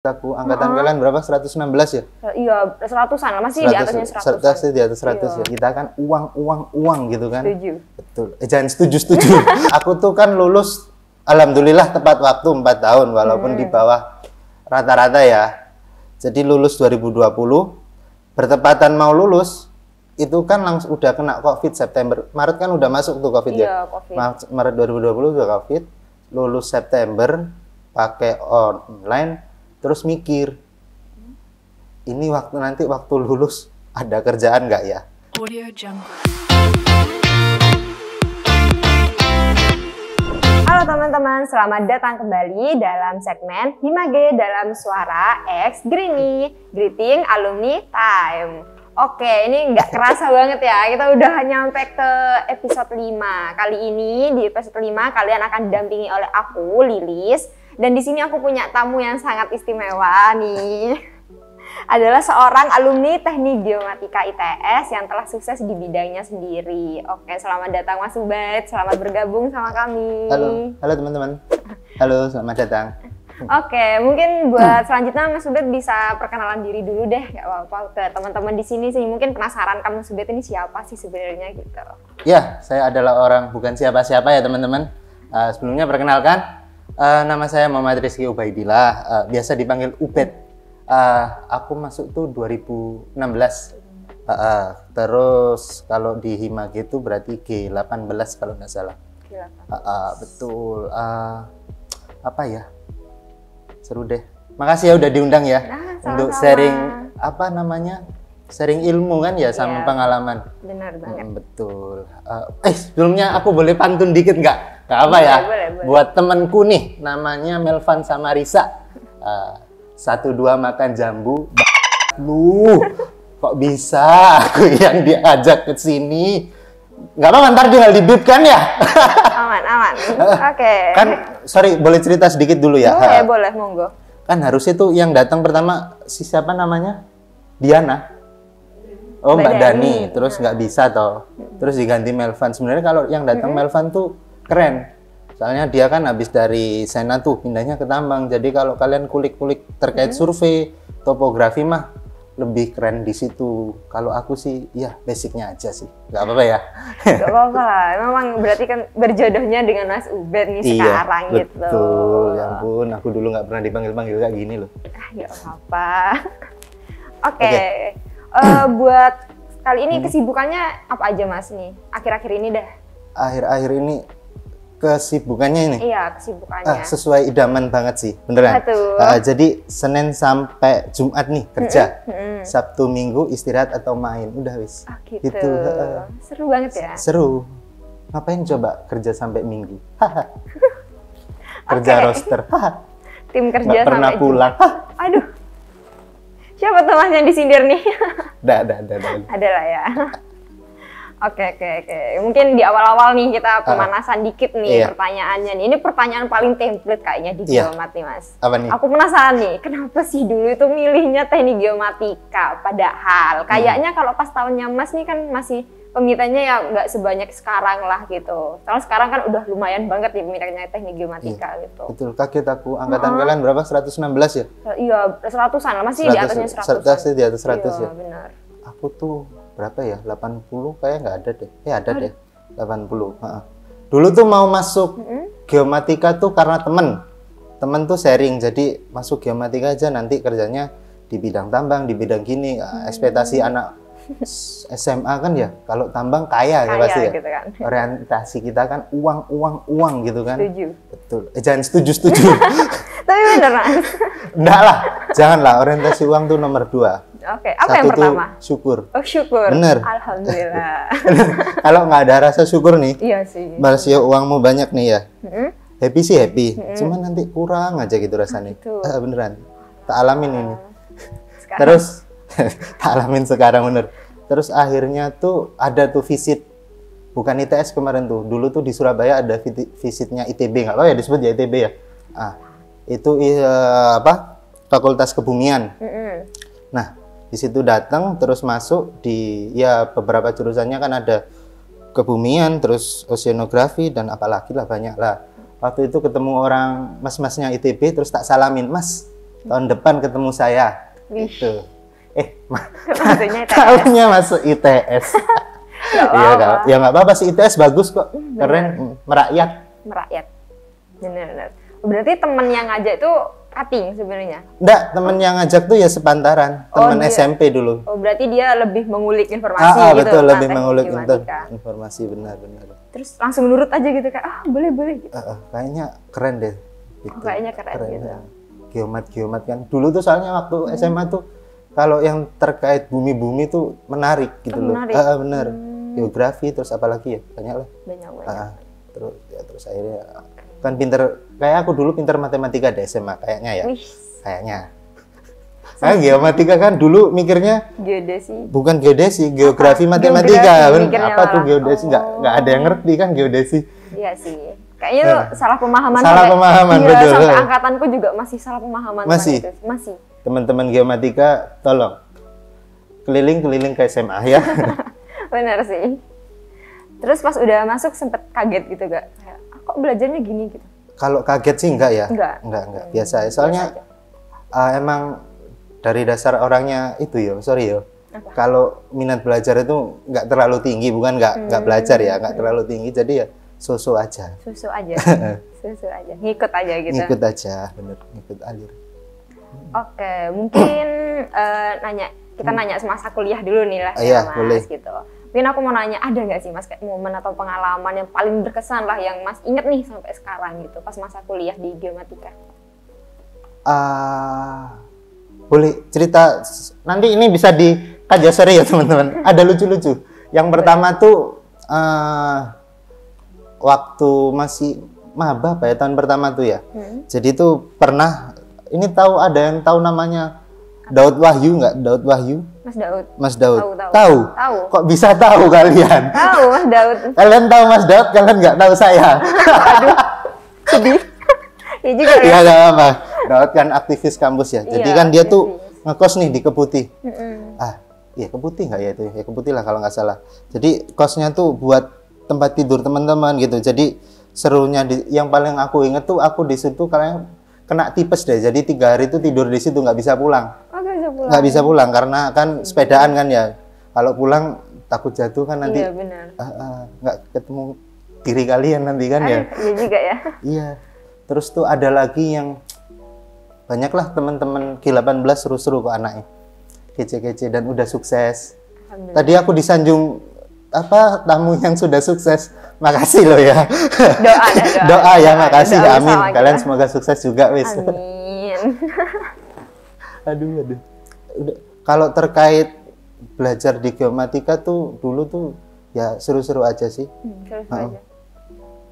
Aku angkatan kalian berapa? 116 ya? Iya, 100-an lah, masih 100, di atasnya 100. Pasti di atas 100 ya. Kita kan uang gitu kan. Setuju. Betul. Jangan setuju. Aku tuh kan lulus alhamdulillah tepat waktu 4 tahun walaupun di bawah rata-rata ya. Jadi lulus 2020, bertepatan mau lulus itu kan langsung udah kena Covid September. Maret kan udah masuk tuh Covid ya. COVID. Maret 2020 udah Covid. Lulus September pakai online. Terus mikir, ini nanti waktu lulus ada kerjaan nggak ya? Audio Jungle. Halo teman-teman, selamat datang kembali dalam segmen Himage dalam Suara X Greeny, Greeting Alumni Time. Oke, ini nggak kerasa banget ya, kita udah nyampe ke episode 5. Kali ini di episode 5 kalian akan didampingi oleh aku, Lilis. Dan di sini aku punya tamu yang sangat istimewa nih. Adalah seorang alumni Teknik Geomatika ITS yang telah sukses di bidangnya sendiri. Oke, selamat datang Mas Ubed, selamat bergabung sama kami. Halo teman-teman. Halo, selamat datang. Oke, mungkin buat selanjutnya Mas Ubed bisa perkenalan diri dulu deh, nggak apa-apa, ke teman-teman di sini sih. Mungkin penasaran kan Mas Ubed ini siapa sih sebenarnya gitu. Ya, saya adalah orang bukan siapa-siapa ya teman-teman. Sebelumnya perkenalkan. Nama saya Muhammad Rizky Ubaidillah, biasa dipanggil Ubed. Aku masuk tuh 2016. Terus kalau di Himage itu berarti G18 kalau nggak salah. Betul. Apa ya? Seru deh. Makasih ya udah diundang ya. Untuk sharing apa namanya? Sharing ilmu kan ya sama pengalaman. Benar banget. Betul. Sebelumnya aku boleh pantun dikit nggak? Nggak apa ya? Boleh. Buat temenku nih, namanya Melvan sama Risa. 1-2 makan jambu. Lu kok bisa aku yang diajak ke sini? Nggak apa-apa, ntar tinggal di-beep kan ya? Aman. Oke. Kan, sorry, boleh cerita sedikit dulu ya? Boleh, monggo. Kan harusnya tuh yang datang pertama, siapa namanya? Diana. Oh, Mbak Dani. Terus nggak bisa toh. Terus diganti Melvan. Sebenarnya kalau yang datang Melvan tuh keren. Soalnya dia kan habis dari Sena tuh pindahnya ke Tambang. Jadi kalau kalian kulik-kulik terkait survei, topografi mah lebih keren di situ. Kalau aku sih ya basicnya aja sih. Nggak apa-apa ya. Nggak apa-apa lah. Memang berarti kan berjodohnya dengan Mas Ubed nih sekarang gitu. Betul. Ya ampun, aku dulu nggak pernah dipanggil-panggil kayak gini loh. Nggak apa-apa. Oke. Buat kali ini kesibukannya apa aja Mas nih? Akhir-akhir ini dah. Akhir-akhir ini kesibukannya ini? Iya, kesibukannya. Sesuai idaman banget sih, beneran. Jadi Senin sampai Jumat nih kerja, Sabtu Minggu istirahat atau main, udah wis. Gitu. Seru banget ya? Seru. Ngapain coba kerja sampai Minggu? Kerja roster. Tim kerja nggak pernah sampai pulang. Aduh. Siapa tuh Mas yang disindir nih? Ada lah ya. Oke. Mungkin di awal-awal nih kita pemanasan dikit nih pertanyaannya nih. Ini pertanyaan paling template kayaknya di Geomat nih Mas. Apa nih? Aku penasaran nih, kenapa sih dulu itu milihnya Teknik Geomatika? Padahal kayaknya kalau pas tahunnya Mas nih kan masih peminatnya ya nggak sebanyak sekarang lah gitu. Soalnya sekarang kan udah lumayan banget nih peminatnya Teknik Geomatika gitu. Betul, kaget aku. Angkatan kalian berapa? 116 ya? Iya, 100-an lah, masih 100, di atasnya 100. Di atas 100 ya? Benar. Aku tuh berapa ya? 80 kayak nggak ada deh. Ada deh, 80. Dulu tuh mau masuk Geomatika tuh karena temen tuh sharing. Jadi masuk Geomatika aja, nanti kerjanya di bidang tambang, di bidang gini. Ekspektasi anak SMA kan ya, kalau tambang kaya ya pasti ya. Gitu kan. Orientasi kita kan uang gitu kan. Setuju. Betul. Jangan setuju. Tapi bener Mas. Enggak lah, janganlah, orientasi uang tuh nomor 2. Oke, apa yang pertama? Syukur. Oh, syukur. Bener. Alhamdulillah. Kalau nggak ada rasa syukur nih, iya sih. balas ya uangmu banyak nih ya. Happy sih happy, cuman nanti kurang aja gitu rasanya. Beneran. Tak alamin ini. Sekarang. Terus tak alamin sekarang bener. Terus akhirnya tuh ada tuh visit, bukan ITS kemarin tuh. Dulu tuh di Surabaya ada visitnya ITB, nggak tahu ya disebut ya ITB ya. Itu Fakultas Kebumian. Nah, di situ datang terus masuk di beberapa jurusannya kan ada kebumian, terus oceanografi dan apalagi lah banyak lah. Waktu itu ketemu orang mas-masnya ITB terus tak salamin, Mas tahun depan ketemu saya. Wih. Gitu. Maksudnya ITS. Tahunnya masuk ITS. Nggak Iya, apa-apa. ya nggak apa-apa sih, ITS bagus kok, keren, merakyat. Merakyat. Benar-benar. Berarti temen yang ngajak itu cutting sebenarnya. Enggak, temen yang ngajak tuh ya sepantaran, temen dia- SMP dulu. Oh, berarti dia lebih mengulik informasi gitu. Betul, tentang lebih teknik mengulik geomatika. informasi, benar-benar. Terus langsung nurut aja gitu kayak boleh gitu. Kayaknya keren deh. Gitu. Kayaknya keren gitu. Ya. Geomat kan. Dulu tuh soalnya waktu SMA tuh kalau yang terkait bumi-bumi tuh menarik gitu loh. Menarik. Benar. Geografi terus apalagi ya? Banyak lah. Banyak. Terus akhirnya kan pinter, kayak aku dulu pinter matematika di SMA kayaknya ya. Wih, Kayaknya. Nah, geomatika kan dulu mikirnya geodesi. bukan geodesi, geografi Apa? matematika. Geografi mikirnya Apa tuh malah. geodesi? Nggak ada yang ngerti kan geodesi. Iya sih. Kayaknya tuh salah pemahaman. Salah sampai- pemahaman, iya, betul. Sampai angkatanku juga masih salah pemahaman. tentang Masih? itu. Masih. Teman-teman geomatika, tolong keliling-keliling ke SMA ya. Benar sih. Terus pas udah masuk sempet kaget gitu gak? Kayak, kok belajarnya gini gitu? Kalau kaget sih enggak ya? Enggak. Biasa ya. Soalnya emang dari dasar orangnya itu ya, sorry ya. Kalau minat belajar itu nggak terlalu tinggi, bukan nggak belajar ya, nggak terlalu tinggi. Jadi ya so-so aja. Susu aja. Susu aja. Ngikut aja gitu. Ngikut aja, bener. Ngikut alir. Oke, mungkin kita nanya semasa kuliah dulu nih lah Iya, Mas boleh. gitu. Mungkin aku mau nanya, ada nggak sih Mas kayak momen atau pengalaman yang paling berkesan lah yang Mas inget nih sampai sekarang gitu pas masa kuliah di geomatika? Boleh cerita, nanti ini bisa dikajasori ya teman-teman. Ada lucu-lucu. Yang pertama tuh waktu masih maba apa ya, tahun pertama tuh ya. Jadi tuh pernah, ini ada yang tahu namanya Daud Wahyu nggak? Daud Wahyu? Mas Daud. Tahu? Kok bisa tahu kalian? Tahu Mas Daud. Kalian tahu Mas Daud, kalian nggak tahu saya. Aduh, sedih. Iya juga ya. Iya nggak apa. Daud kan aktivis kampus ya. Jadi Iya, kan dia tuh aktivis. ngekos nih di Keputih. Iya Keputih nggak ya itu? Ya Keputih lah kalau nggak salah. Jadi kosnya tuh buat tempat tidur teman-teman gitu. Jadi serunya yang paling aku inget tuh aku di situ kalian kena tipes deh. Jadi 3 hari itu tidur di situ nggak bisa pulang. Oh, nggak bisa pulang. Nggak bisa pulang karena kan sepedaan kan ya. Kalau pulang takut jatuh kan nanti. Iya benar. Nggak ketemu diri kalian nanti kan ya. Iya juga ya. Iya. Terus tuh ada lagi yang banyaklah teman-teman G18 seru-seru kok anaknya. Kece-kece dan udah sukses. Tadi aku disanjung tamu yang sudah sukses. Makasih loh ya. Doa ya, makasih. Doa Amin. bersama Kalian kita. semoga sukses juga, wis. Amin. Aduh. Udah. Kalau terkait belajar di geomatika tuh dulu tuh ya seru-seru aja sih. Terus aja.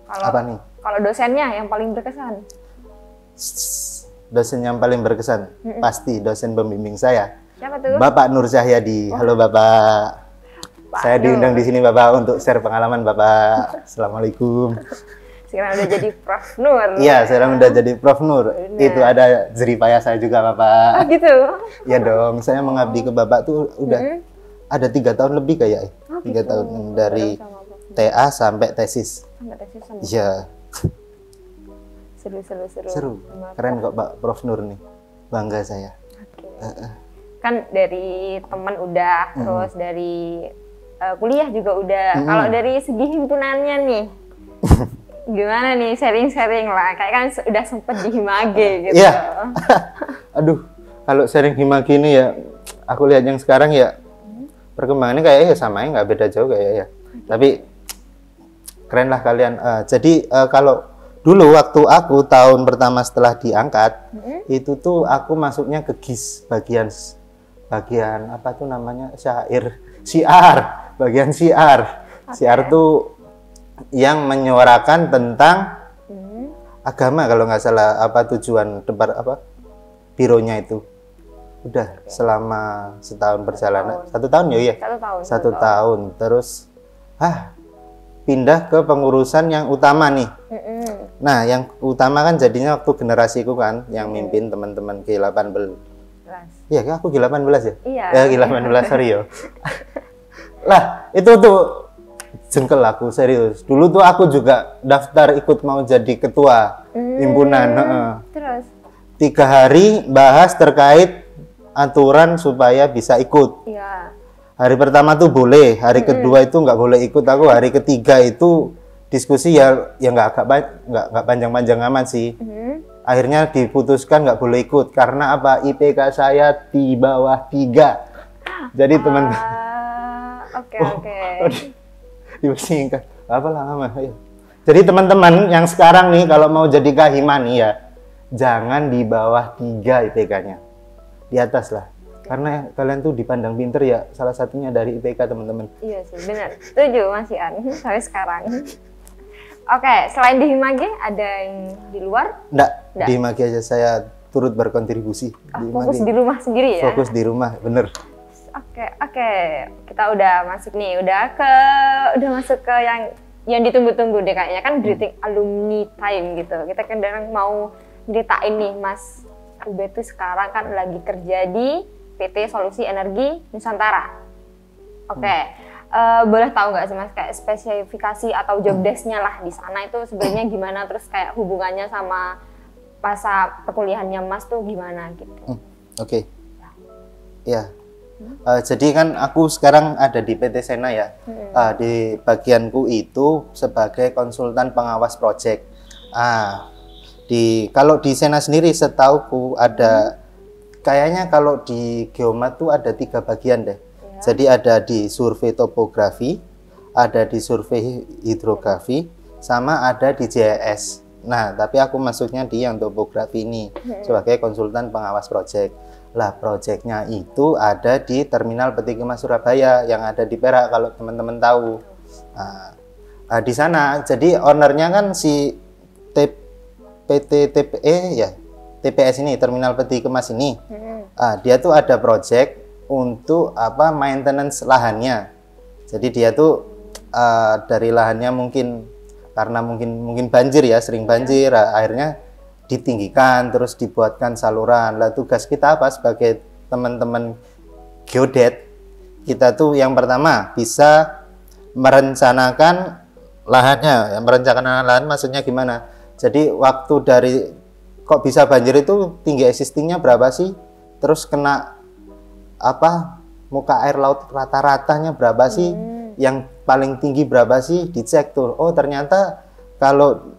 Apa nih? Kalau dosennya yang paling berkesan? Dosen yang paling berkesan pasti dosen pembimbing saya. Siapa tuh? Bapak Nur Cahyadi. Halo Bapak. Saya diundang di sini Bapak untuk share pengalaman Bapak. Assalamualaikum. Sekarang udah jadi Prof Nur. Iya, sekarang udah jadi Prof Nur. Benar. Itu ada jeripaya saya juga Bapak. Oh gitu. Iya dong, saya mengabdi ke Bapak tuh udah ada 3 tahun lebih kayak. 3 tahun dari Sama Prof Nur. TA sampai tesis. Sampai tesis sama. Iya, Seru. seru. Keren kok Pak Prof Nur nih. Bangga saya. Oke. Kan dari teman udah, terus dari kuliah juga udah. Kalau dari segi himpunannya nih, gimana nih sharing-sharing lah? Kayak kan udah sempet di Himage gitu. Iya. Aduh, kalau sharing Himagi ini ya, aku lihat yang sekarang ya perkembangannya kayaknya ya samanya nggak beda jauh kayak ya. Tapi keren lah kalian. Jadi kalau dulu waktu aku tahun pertama setelah diangkat, itu tuh aku masuknya ke GIS bagian apa tuh namanya syiar, bagian syiar. Syiar tuh yang menyuarakan tentang agama kalau nggak salah, apa tujuan debat apa bironya itu. Udah selama setahun perjalanan, 1 tahun ya iya. 1 tahun. 1 tahun. Terus pindah ke pengurusan yang utama nih. Nah, yang utama kan jadinya waktu generasiku kan yang mimpin teman-teman G18. Iya, aku G18 ya? Iya. G18, sorry yo. Lah, itu tuh jengkel aku serius. Dulu tuh aku juga daftar ikut mau jadi ketua himpunan. Terus? 3 hari bahas terkait aturan supaya bisa ikut. Iya. Hari pertama tuh boleh, hari kedua itu nggak boleh ikut aku, hari ketiga itu diskusi ya nggak panjang-panjang amat sih. Akhirnya diputuskan nggak boleh ikut karena apa? IPK saya di bawah 3. Jadi teman. Oke. Dipersingkat. Apa lama ya. Jadi teman-teman yang sekarang nih kalau mau jadi kahima nih ya, jangan di bawah 3 IPK-nya. Di atas lah. Karena kalian tuh dipandang pinter ya, salah satunya dari IPK teman-teman. Iya sih, benar. Setuju Mas Ian, sampai sekarang. Oke, selain di Himage, ada yang di luar? Nggak. Di Himage aja saya turut berkontribusi. Fokus di rumah sendiri ya? Fokus di rumah, bener. Oke. Kita udah masuk nih, udah masuk ke yang ditunggu-tunggu deh kayaknya kan greeting alumni time gitu. Kita kadang mau ceritain nih Mas Ubed tuh sekarang kan lagi kerja di PT Solusi Energi Nusantara. Oke. Boleh tahu nggak sih Mas kayak spesifikasi atau job desk-nya lah di sana itu sebenarnya gimana, terus kayak hubungannya sama masa perkuliahannya Mas tuh gimana gitu? Oke. Ya. Jadi kan aku sekarang ada di PT Sena ya. Di bagianku itu sebagai konsultan pengawas proyek. Kalau di Sena sendiri setauku ada kayaknya kalau di Geomat tuh ada 3 bagian deh. Ya. Jadi ada di survei topografi, ada di survei hidrografi, sama ada di JS. Nah, tapi aku masuknya di yang topografi ini sebagai konsultan pengawas proyek. Lah, proyeknya itu ada di Terminal Peti Kemas Surabaya yang ada di Perak kalau teman-teman tahu. Di sana, jadi ownernya kan si PT TPE ya. TPS ini, Terminal Peti Kemas ini, dia tuh ada project untuk maintenance lahannya. Jadi dia tuh dari lahannya mungkin karena mungkin banjir ya, sering banjir, akhirnya ditinggikan, terus dibuatkan saluran. Lah tugas kita apa sebagai teman-teman geodet? Kita tuh yang pertama bisa merencanakan lahannya. Merencanakan lahan maksudnya gimana? Jadi waktu dari kok bisa banjir itu tinggi existingnya berapa sih? Terus kena muka air laut rata-ratanya berapa sih? Yang paling tinggi berapa sih? Dicek tuh. Oh ternyata kalau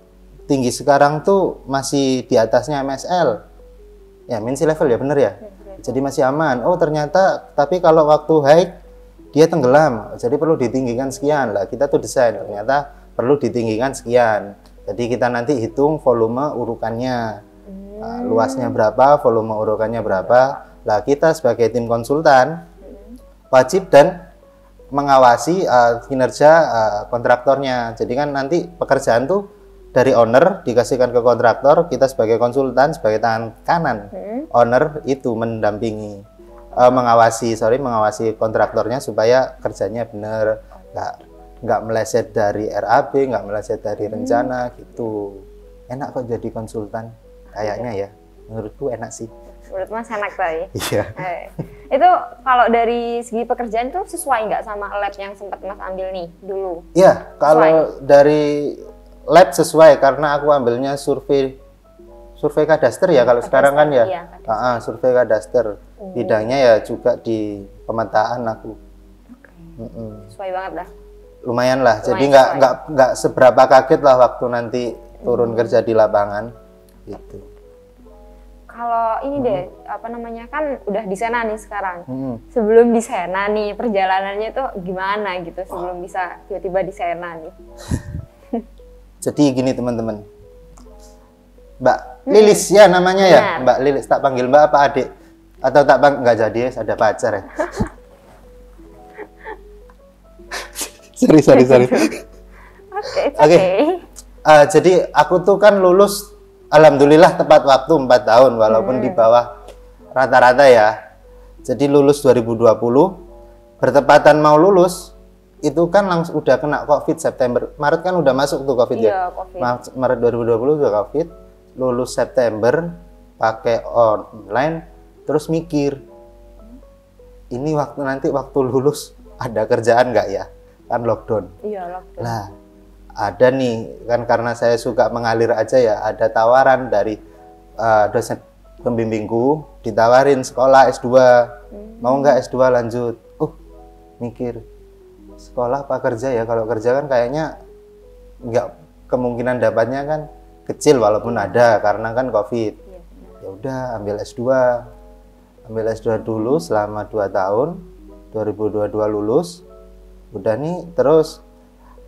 tinggi sekarang tuh masih di atasnya MSL. Ya mean sea level ya bener ya? Jadi masih aman. Oh ternyata tapi kalau waktu high dia tenggelam. Jadi perlu ditinggikan sekian lah. Kita tuh desain ternyata perlu ditinggikan sekian. Jadi kita nanti hitung volume urukannya. Luasnya berapa, volume urukannya berapa. Lah kita sebagai tim konsultan wajib dan mengawasi kinerja kontraktornya. Jadi kan nanti pekerjaan tuh dari owner dikasihkan ke kontraktor, kita sebagai konsultan sebagai tangan kanan owner itu mendampingi mengawasi kontraktornya supaya kerjanya benar, nggak meleset dari RAB, nggak meleset dari rencana gitu. Enak kok jadi konsultan. Kayaknya ya, menurutku enak sih. Menurut Mas enak tadi? Iya. Itu kalau dari segi pekerjaan itu sesuai nggak sama lab yang sempat Mas ambil nih dulu? Iya, kalau dari lab sesuai karena aku ambilnya survei kadaster ya kalau sekarang kan ya. Iya, survei kadaster. Bidangnya ya juga di pemetaan aku. Sesuai banget dah. Lumayan lah. Jadi nggak seberapa kaget lah waktu nanti turun kerja di lapangan. Gitu. Kalau ini deh, kan udah di Sena nih sekarang. Sebelum di Sena nih, perjalanannya tuh gimana gitu sebelum bisa tiba-tiba di Sena nih? Jadi gini teman-teman, Mbak Lilis ya namanya ya, Mbak Lilis. Tak panggil Mbak apa adik? Atau tak nggak jadi ya, ada pacar ya? sorry. Oke. Jadi aku tuh kan lulus. Alhamdulillah tepat waktu 4 tahun walaupun di bawah rata-rata ya. Jadi lulus 2020, bertepatan mau lulus itu kan langsung udah kena COVID September. Maret kan udah masuk tuh COVID ya. COVID. Maret 2020 udah COVID, lulus September pakai online, terus mikir ini waktu lulus ada kerjaan nggak ya? Kan lockdown. Iya, lockdown. Lah ada nih kan karena saya suka mengalir aja ya, ada tawaran dari pembimbingku ditawarin sekolah S2, mau nggak S2 lanjut. Mikir sekolah apa kerja ya, kalau kerja kan kayaknya nggak, kemungkinan dapatnya kan kecil walaupun ada karena kan COVID. Ya udah ambil S2 dulu selama 2 tahun, 2022 lulus. Udah nih, terus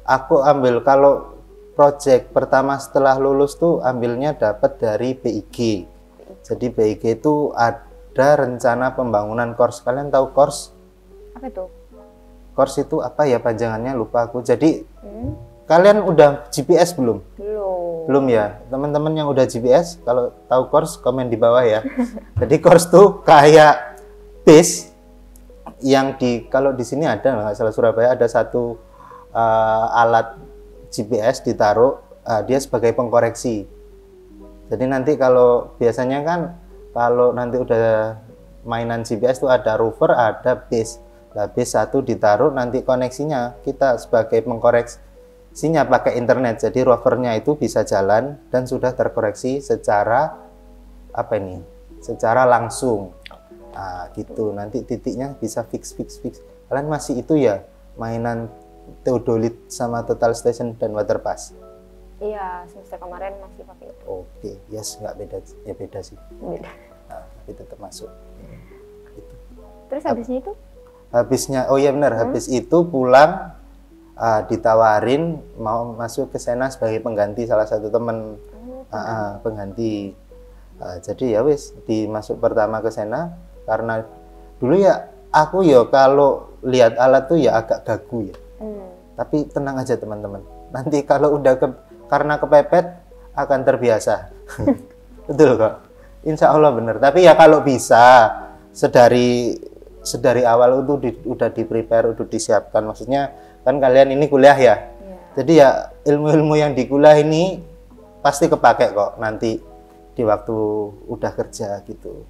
aku ambil, kalau project pertama setelah lulus tuh ambilnya dapat dari BIG. Jadi BIG itu ada rencana pembangunan KORS. Kalian tahu KORS? Apa itu? KORS itu apa ya panjangannya, lupa aku. Jadi kalian udah GPS belum? Belum ya? Teman-teman yang udah GPS, kalau tahu KORS komen di bawah ya. Jadi KORS tuh kayak base yang kalau di sini ada, nggak salah Surabaya ada satu alat GPS ditaruh, dia sebagai pengkoreksi. Jadi nanti kalau biasanya kan kalau nanti udah mainan GPS tuh ada rover, ada base. Nah, base satu ditaruh, nanti koneksinya kita sebagai pengkoreksinya pakai internet. Jadi rovernya itu bisa jalan dan sudah terkoreksi secara secara langsung. Nah, gitu. Nanti titiknya bisa fix. Kalian masih itu ya, mainan Theodolit sama Total Station dan Waterpass? Iya, semester kemarin masih pakai itu. Oke, yes, nggak beda, ya beda sih. Beda. Nah, tapi tetap masuk. Gitu. Terus habisnya itu? Habisnya, oh iya benar, habis itu pulang ditawarin mau masuk ke Sena sebagai pengganti salah satu temen, pengganti. Jadi ya wis, dimasuk pertama ke Sena. Karena dulu ya aku ya kalau lihat alat tuh ya agak gagu ya. Tapi tenang aja teman-teman. Nanti kalau udah karena kepepet akan terbiasa. Betul kok. Insya Allah bener. Tapi ya kalau bisa sedari awal itu udah di-prepare, udah disiapkan. Maksudnya kan kalian ini kuliah ya. Jadi ya ilmu-ilmu yang di kuliah ini pasti kepake kok nanti di waktu udah kerja gitu.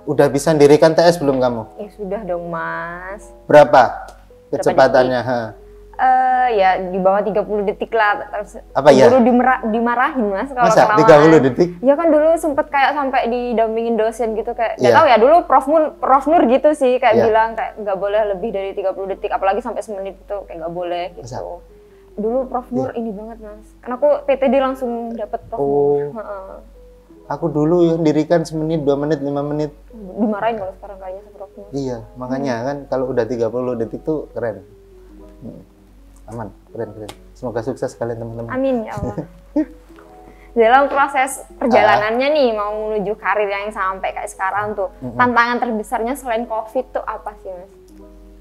Udah bisa mendirikan TS belum kamu? Sudah dong Mas. Berapa kecepatannya? Ya di bawah 30 detik lah. Terus apa ya? Guru dimarahin Mas kalau masa kelamaan. 30 detik? Ya kan dulu sempet kayak sampai didampingin dosen gitu kayak. Gak tahu ya dulu Prof Nur gitu sih kayak bilang kayak nggak boleh lebih dari 30 detik, apalagi sampai semenit itu kayak nggak boleh gitu. Masa? Dulu Prof Nur ini banget Mas. Karena aku PTD langsung dapat Prof Nur. Aku dulu yang dirikan semenit, 2 menit, 5 menit. Dimarahin kalau sekarang kayaknya sama Prof Nur. Iya, makanya kan kalau udah 30 detik tuh keren. Aman, keren. Semoga sukses kalian teman-teman. Amin ya Allah. Dalam proses perjalanannya nih mau menuju karir yang sampai kayak sekarang tuh, tantangan terbesarnya selain COVID tuh apa sih Mas?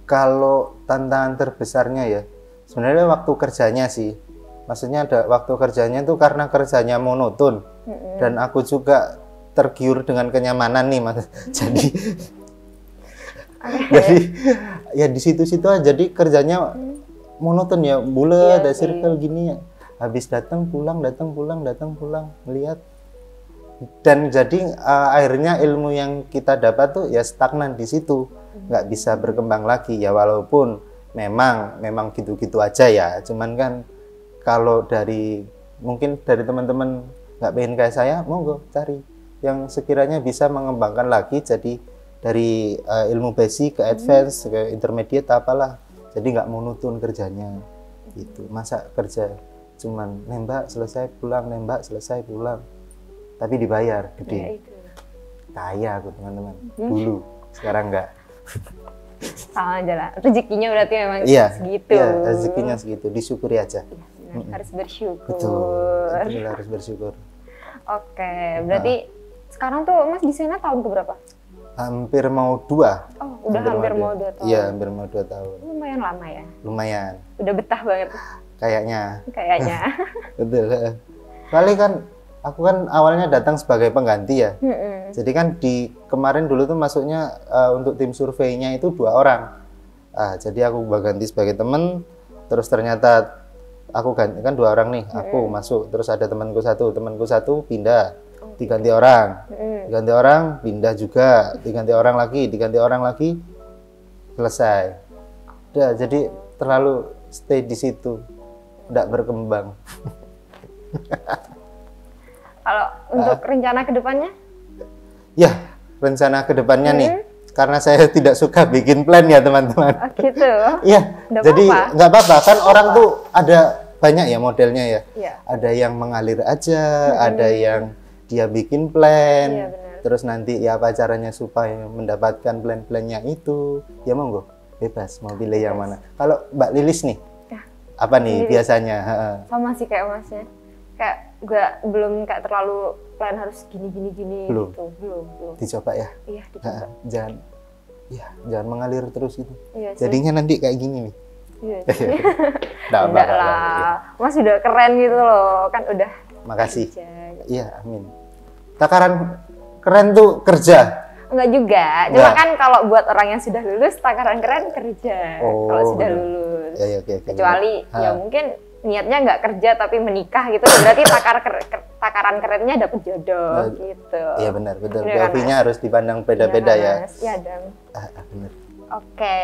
Kalau tantangan terbesarnya ya, sebenarnya waktu kerjanya sih. Maksudnya ada waktu kerjanya tuh karena kerjanya monoton dan aku juga tergiur dengan kenyamanan nih Mas. Jadi ya di situ-situ aja, jadi kerjanya monoton ya, bulat, ada circle gini ya. Habis datang pulang melihat, dan jadi akhirnya ilmu yang kita dapat tuh ya stagnan di situ, nggak bisa berkembang lagi ya, walaupun memang gitu-gitu aja ya. Cuman kan kalau mungkin dari teman-teman nggak pengen kayak saya, monggo cari yang sekiranya bisa mengembangkan lagi, jadi dari ilmu basic ke advance ke intermediate apalah, jadi nggak monoton kerjanya gitu. Masa kerja cuman nembak selesai pulang, tapi dibayar gede. Kaya aku teman-teman dulu, sekarang enggak. Sama aja lah, rezekinya berarti memang segitu. Iya, rezekinya segitu, disyukuri aja. Harus bersyukur. Betul, harus bersyukur. Oke, berarti sekarang tuh Mas di sana tahun keberapa? Hampir mau 2. Oh, udah hampir mau 2 tahun. Iya, hampir mau 2 tahun. Lumayan lama ya? Lumayan. Udah betah banget? Kayaknya. Betul. Soalnya kan aku kan awalnya datang sebagai pengganti ya. Jadi kan kemarin dulu tuh masuknya untuk tim surveinya itu 2 orang. Jadi aku ganti sebagai temen, terus ternyata aku ganti kan 2 orang nih, aku masuk, terus ada temanku satu pindah, diganti orang, pindah juga, diganti orang lagi, selesai. Udah, jadi terlalu stay di situ, nggak berkembang. Kalau untuk rencana kedepannya? Ya, rencana kedepannya nih, karena saya tidak suka bikin plan ya teman-teman. Oh, gitu. Iya, Nggak jadi apa-apa. nggak apa-apa kan orang tuh ada banyak ya modelnya ya. Iya. Ada yang mengalir aja, ada yang dia bikin plan, Iya, benar. terus nanti ya apa caranya supaya mendapatkan plan-plannya itu, ya monggo bebas mau pilih yang mana. Kalau Mbak Lilis nih, Ya, apa nih sendiri. biasanya? Heeh. sama sih kayak masnya. Kayak belum kayak terlalu plan harus gini Belum. gitu. Belum. Dicoba ya, Iya, dicoba. jangan mengalir terus itu. Iya sih. Jadinya nanti kayak gini nih. Iya sih. Nggak Enggak apa-apa. lah. Mas udah keren gitu loh. Kan udah Makasih. kerja. Iya, amin. Takaran keren tuh kerja. Enggak juga. Cuma Enggak. kan kalau buat orang yang sudah lulus, takaran keren kerja. Oh, Kalau sudah bener. lulus. Ya, oke. Kecuali Ha. ya mungkin niatnya nggak kerja tapi menikah gitu, berarti takaran kerennya dapet jodoh Nah, gitu. Iya benar, betul. Bener kan, POV-nya Mas? harus dipandang beda-beda Iya, ya. Mas. Iya dong. Benar. Oke,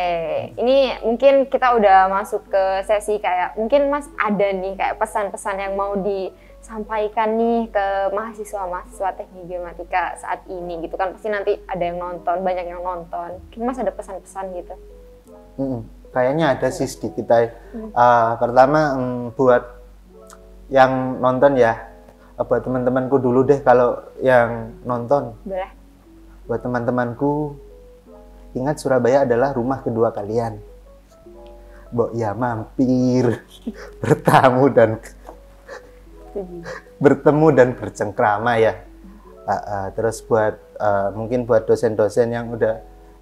ini mungkin kita udah masuk ke sesi kayak mungkin Mas ada nih kayak pesan-pesan yang mau disampaikan nih ke mahasiswa-mahasiswa teknik geomatika saat ini gitu kan, pasti nanti ada yang nonton, banyak yang nonton. Mungkin Mas ada pesan-pesan gitu. Kayaknya ada sih sedikit. Pertama buat yang nonton ya, buat teman-temanku dulu deh kalau yang nonton. Boleh? Buat teman-temanku, ingat Surabaya adalah rumah kedua kalian. Mbok ya mampir, bertemu dan bercengkrama ya. Terus buat mungkin buat dosen-dosen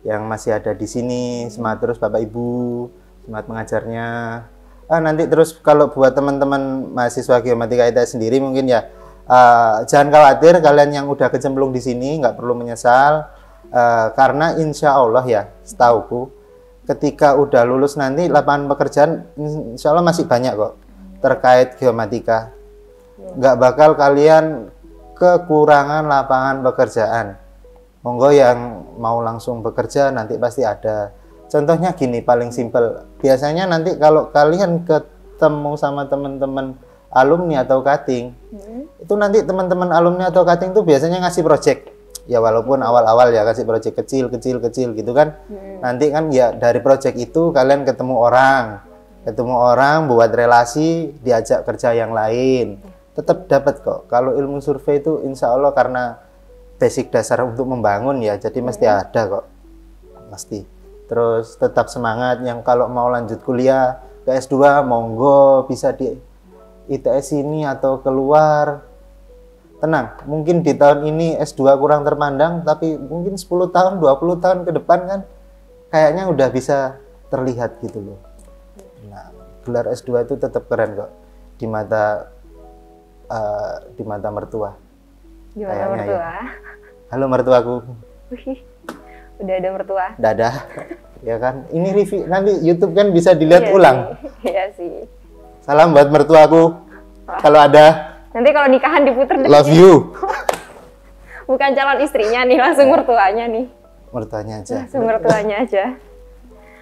yang masih ada di sini, semangat terus Bapak Ibu, semangat mengajarnya. Nanti terus kalau buat teman-teman mahasiswa geomatika ITS sendiri mungkin ya jangan khawatir, kalian yang udah kecemplung di sini nggak perlu menyesal, karena insya Allah ya setauku ketika udah lulus nanti lapangan pekerjaan insya Allah masih banyak kok terkait geomatika. Nggak bakal kalian kekurangan lapangan pekerjaan. Monggo yang mau langsung bekerja nanti pasti ada. Contohnya gini, paling simpel. Biasanya nanti kalau kalian ketemu sama teman-teman alumni atau cutting, itu nanti teman-teman alumni atau cutting itu biasanya ngasih project. Ya walaupun awal-awal ya kasih project kecil gitu kan. Nanti kan ya dari project itu kalian ketemu orang buat relasi, diajak kerja yang lain. Tetap dapat kok. Kalau ilmu survei itu insya Allah karena basic dasar untuk membangun ya, jadi mesti ada kok, mesti. Terus tetap semangat, yang kalau mau lanjut kuliah ke S2 monggo bisa di ITS ini atau keluar. Tenang, mungkin di tahun ini S2 kurang terpandang, tapi mungkin 10 tahun, 20 tahun ke depan kan kayaknya udah bisa terlihat gitu loh. Nah, gelar S2 itu tetap keren kok di mata mertua. Gimana Kayaknya mertua? ya. Halo mertuaku. Wih, udah ada mertua? Dadah. Ya kan? Ini review nanti YouTube kan bisa dilihat Iya ulang. sih. Iya sih. Salam buat mertuaku. Kalau ada, Nanti kalau nikahan diputer deh. love you. Bukan calon istrinya nih, langsung mertuanya nih. Mertuanya aja. Langsung mertuanya aja.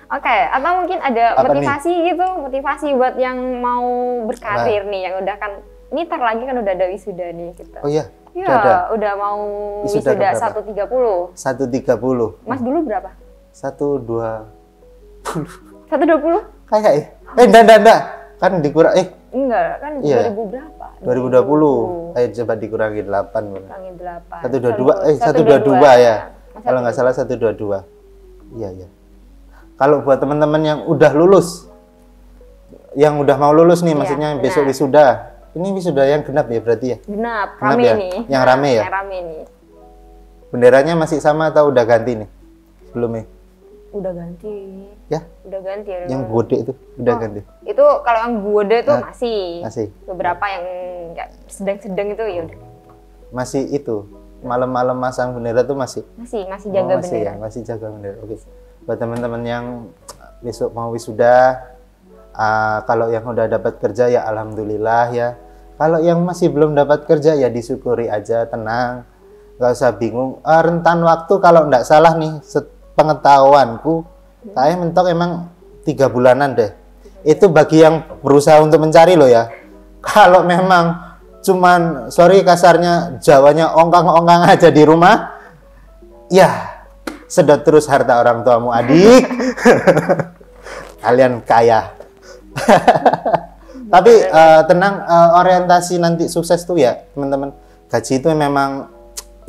Oke, atau mungkin ada Apa motivasi gitu, motivasi buat yang mau berkarir nih, yang udah kan, ini ntar lagi kan udah ada wisuda nih kita. Oh iya. Iya, udah mau Wisuda wisuda keberapa? 130. 130. Mas dulu berapa? 120. 120? Kayak enggak. Kan dikurang Enggak, kan Iya. 2000 berapa? 2020. Ayo coba dikurangi 8. Kurangi 8. 122 ya. Kalau nggak salah 122. Iya. Kalau buat teman-teman yang udah lulus, yang udah mau lulus nih, Iya, maksudnya benar. besok wisuda. Ini wisuda yang genap ya berarti ya? Genap, Genap rame ya? nih. Yang rame ya? Yang rame nih. Benderanya masih sama atau udah ganti nih? Belum ya? Udah ganti. Ya? Udah ganti. Yang gede itu udah Oh, ganti? Itu kalau yang gede tuh Hah? masih. Masih? Beberapa yang ya, sedang-sedang itu ya udah. Masih itu? Malam-malam masang bendera tuh masih? Masih jaga masih bendera. ya? Masih jaga bendera, oke. Buat teman-teman yang besok mau wisuda, kalau yang udah dapat kerja ya alhamdulillah ya. Kalau yang masih belum dapat kerja ya disyukuri aja, tenang, nggak usah bingung. Rentan waktu kalau nggak salah nih, pengetahuanku, saya mentok emang 3 bulanan deh. Itu bagi yang berusaha untuk mencari loh ya. Kalau memang cuman sorry kasarnya Jawanya ongkang-ongkang aja di rumah, ya sedot terus harta orang tuamu adik. Kalian kaya. Tapi tenang, orientasi nanti sukses tuh ya teman-teman, gaji itu memang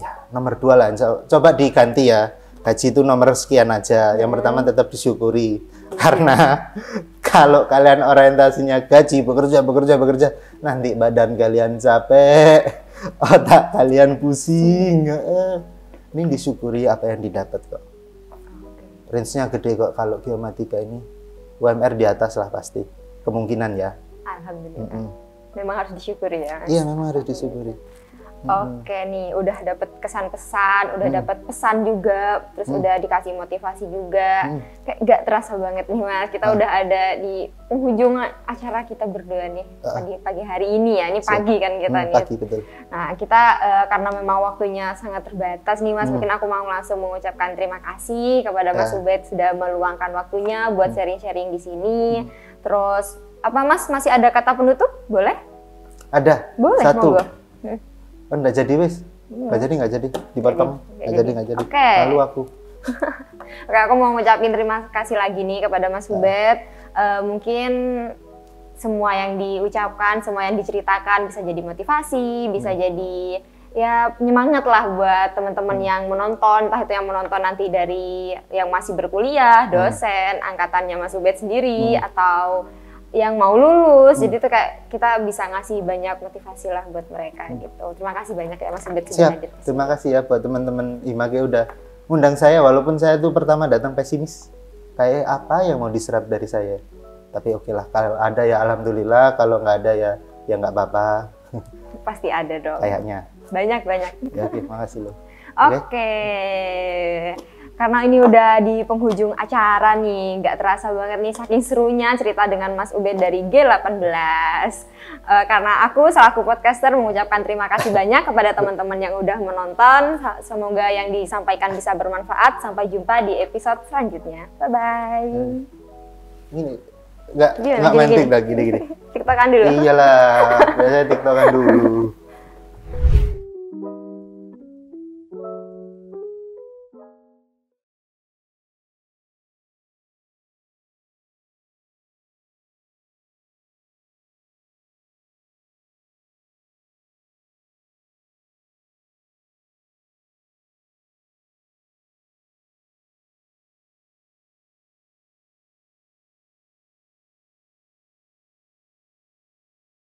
ya nomor 2 lah. Coba diganti ya, gaji itu nomor sekian aja. Yang pertama tetap disyukuri, karena kalau kalian orientasinya gaji, bekerja, nanti badan kalian capek, otak kalian pusing. Ini disyukuri apa yang didapat kok. Range-nya gede kok kalau geomatika ini. UMR di atas lah pasti, kemungkinan ya. Alhamdulillah. Memang harus disyukuri ya. Iya, memang harus disyukuri. Oke nih, udah dapet kesan-pesan, udah dapet pesan juga, terus udah dikasih motivasi juga. Kayak gak terasa banget nih Mas, kita udah ada di penghujung acara kita berdua nih pagi hari ini ya. Ini pagi kan kita nih. Pagi, betul. Nah kita karena memang waktunya sangat terbatas nih Mas, mungkin aku mau langsung mengucapkan terima kasih kepada Mas Ubed sudah meluangkan waktunya buat sharing-sharing di sini. Terus apa Mas, masih ada kata penutup? Boleh? Ada. Boleh, satu. monggo. Oh, nggak jadi wis. Nggak jadi. Dipotong. Nggak jadi. Oke. Lalu aku. Oke, aku mau ngucapin terima kasih lagi nih kepada Mas Ubed. Mungkin semua yang diucapkan, semua yang diceritakan bisa jadi motivasi, bisa jadi ya penyemangat lah buat teman-teman yang menonton, entah itu yang menonton nanti dari yang masih berkuliah, dosen, angkatannya Mas Ubed sendiri, atau yang mau lulus. Jadi tuh kayak kita bisa ngasih banyak motivasi lah buat mereka gitu. Terima kasih banyak ya Mas Ubed sudah hadir. Terima kasih ya buat teman-teman IMAGE udah undang saya, walaupun saya tuh pertama datang pesimis. Kayak apa yang mau diserap dari saya. Tapi oke lah, kalau ada ya alhamdulillah, kalau nggak ada ya nggak apa-apa. Pasti ada dong. Kayaknya. Banyak. Ya, terima kasih loh. Oke. Karena ini udah di penghujung acara nih, nggak terasa banget nih saking serunya cerita dengan Mas Ubed dari G18. Karena aku selaku podcaster mengucapkan terima kasih banyak kepada teman-teman yang udah menonton. Semoga yang disampaikan bisa bermanfaat. Sampai jumpa di episode selanjutnya. Bye-bye. Gini, nggak main TikTok gini. TikTokan dulu. Iyalah, biasanya TikTokan dulu.